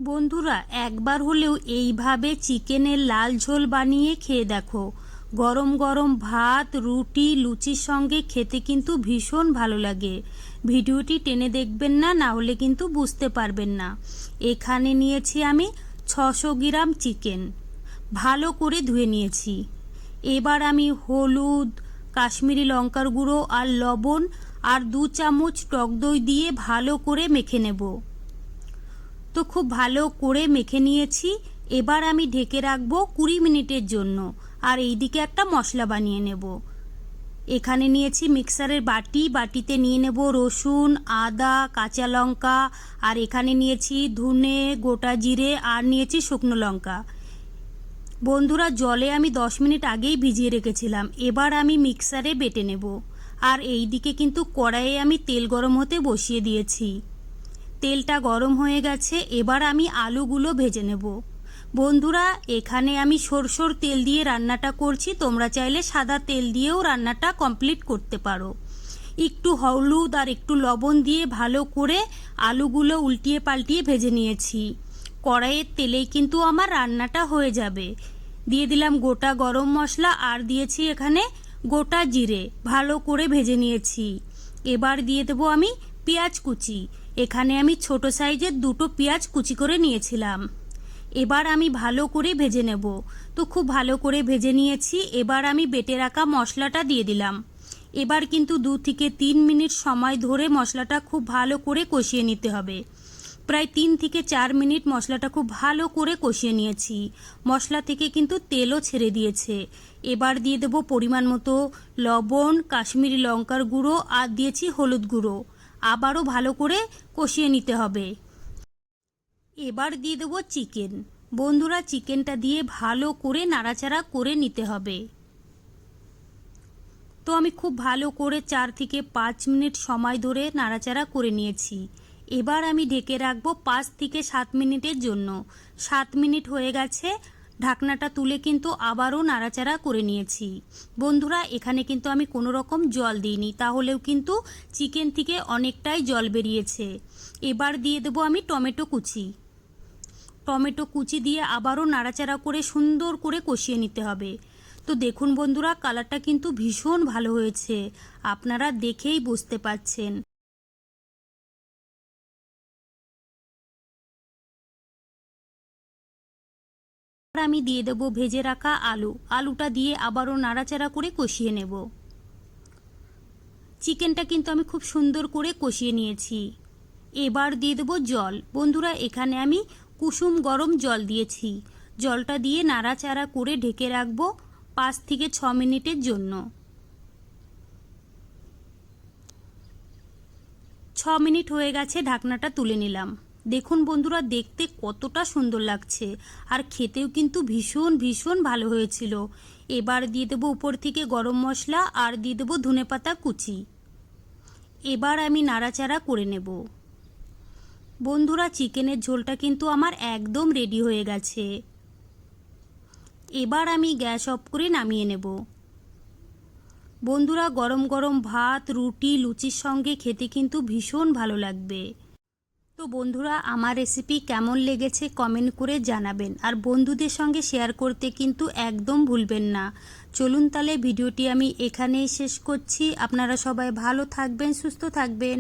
বন্ধুরা, একবার হলেও এইভাবে চিকেনের লাল ঝোল বানিয়ে খেয়ে দেখো। গরম গরম ভাত, রুটি, লুচির সঙ্গে খেতে কিন্তু ভীষণ ভালো লাগে। ভিডিওটি টেনে দেখবেন না, না হলে কিন্তু বুঝতে পারবেন না। এখানে নিয়েছি আমি 600 গ্রাম চিকেন, ভালো করে ধুয়ে নিয়েছি। এবার আমি হলুদ, কাশ্মীরি লঙ্কার গুঁড়ো আর লবণ আর 2 চামচ টক দই দিয়ে ভালো করে মেখে নেব। তো খুব ভালো করে মেখে নিয়েছি। এবার আমি ঢেকে রাখবো 20 মিনিটের জন্য। আর এইদিকে একটা মশলা বানিয়ে নেব। এখানে নিয়েছি মিক্সারের বাটিতে নিয়ে নেব রসুন, আদা, কাঁচা লঙ্কা, আর এখানে নিয়েছি ধনে, গোটা জিরে, আর নিয়েছি শুকনো লঙ্কা। বন্ধুরা, জলে আমি 10 মিনিট আগেই ভিজিয়ে রেখেছিলাম। এবার আমি মিক্সারে বেটে নেব। আর এইদিকে কিন্তু কড়াইয়ে আমি তেল গরম হতে বসিয়ে দিয়েছি। তেলটা গরম হয়ে গেছে, এবার আমি আলুগুলো ভেজে নেব। বন্ধুরা, এখানে আমি সরষের তেল দিয়ে রান্নাটা করছি, তোমরা চাইলে সাদা তেল দিয়েও রান্নাটা কমপ্লিট করতে পারো। একটু হলুদ আর একটু লবণ দিয়ে ভালো করে আলুগুলো উল্টিয়ে পাল্টিয়ে ভেজে নিয়েছি। কড়াইয়ের তেলেই কিন্তু আমার রান্নাটা হয়ে যাবে। দিয়ে দিলাম গোটা গরম মশলা আর দিয়েছি এখানে গোটা জিরে, ভালো করে ভেজে নিয়েছি। এবার দিয়ে দেবো আমি পেঁয়াজ কুচি। এখানে আমি ছোট সাইজের 2টো পেঁয়াজ কুচি করে নিয়েছিলাম। এবার আমি ভালো করে ভেজে নেব। তো খুব ভালো করে ভেজে নিয়েছি। এবার আমি বেটে রাখা মশলাটা দিয়ে দিলাম। এবার কিন্তু 2 থেকে 3 মিনিট সময় ধরে মশলাটা খুব ভালো করে কষিয়ে নিতে হবে। প্রায় 3 থেকে 4 মিনিট মশলাটা খুব ভালো করে কষিয়ে নিয়েছি। মশলা থেকে কিন্তু তেলও ছেড়ে দিয়েছে। এবার দিয়ে দেব পরিমাণ মতো লবণ, কাশ্মীরি লঙ্কার গুঁড়ো আর দিয়েছি হলুদ গুঁড়ো। আবারও ভালো করে কষিয়ে নিতে হবে। এবার দিয়ে দেবো চিকেন। বন্ধুরা, চিকেনটা দিয়ে ভালো করে নাড়াচাড়া করে নিতে হবে। তো আমি খুব ভালো করে 4 থেকে 5 মিনিট সময় ধরে নাড়াচাড়া করে নিয়েছি। এবার আমি ঢেকে রাখবো 5 থেকে 7 মিনিটের জন্য। 7 মিনিট হয়ে গেছে। ঢাকনাটা তুলে কিন্তু আবারও নাড়াচাড়া করে নিয়েছি। বন্ধুরা, এখানে কিন্তু আমি কোনো রকম জল দিইনি, তাহলেও কিন্তু চিকেন থেকে অনেকটাই জল বেরিয়েছে। এবার দিয়ে দেবো আমি টমেটো কুচি। টমেটো কুচি দিয়ে আবারও নাড়াচাড়া করে সুন্দর করে কষিয়ে নিতে হবে। তো দেখুন বন্ধুরা, কালারটা কিন্তু ভীষণ ভালো হয়েছে, আপনারা দেখেই বুঝতে পারছেন। আমি দিয়ে দেবো ভেজে রাখা আলুটা দিয়ে আবারও নাড়াচাড়া করে কষিয়ে নেব। চিকেনটা কিন্তু আমি খুব সুন্দর করে কষিয়ে নিয়েছি। এবার দিয়ে দেবো জল। বন্ধুরা, এখানে আমি কুসুম গরম জল দিয়েছি। জলটা দিয়ে নাড়াচাড়া করে ঢেকে রাখবো 5 থেকে 6 মিনিটের জন্য। 6 মিনিট হয়ে গেছে, ঢাকনাটা তুলে নিলাম। দেখুন বন্ধুরা, দেখতে কতটা সুন্দর লাগছে, আর খেতেও কিন্তু ভীষণ ভীষণ ভালো হয়েছিল। এবার দিয়ে দেবো উপর থেকে গরম মশলা আর দিয়ে দেবো ধনেপাতা কুচি। এবার আমি নাড়াচাড়া করে নেব। বন্ধুরা, চিকেনের ঝোলটা কিন্তু আমার একদম রেডি হয়ে গেছে। এবার আমি গ্যাস অফ করে নামিয়ে নেব। বন্ধুরা, গরম গরম ভাত, রুটি, লুচির সঙ্গে খেতে কিন্তু ভীষণ ভালো লাগবে। তো বন্ধুরা, আমার রেসিপি কেমন লেগেছে কমেন্ট করে জানাবেন, আর বন্ধুদের সঙ্গে শেয়ার করতে কিন্তু একদম ভুলবেন না। চলুন তাহলে ভিডিওটি আমি এখানেই শেষ করছি। আপনারা সবাই ভালো থাকবেন, সুস্থ থাকবেন।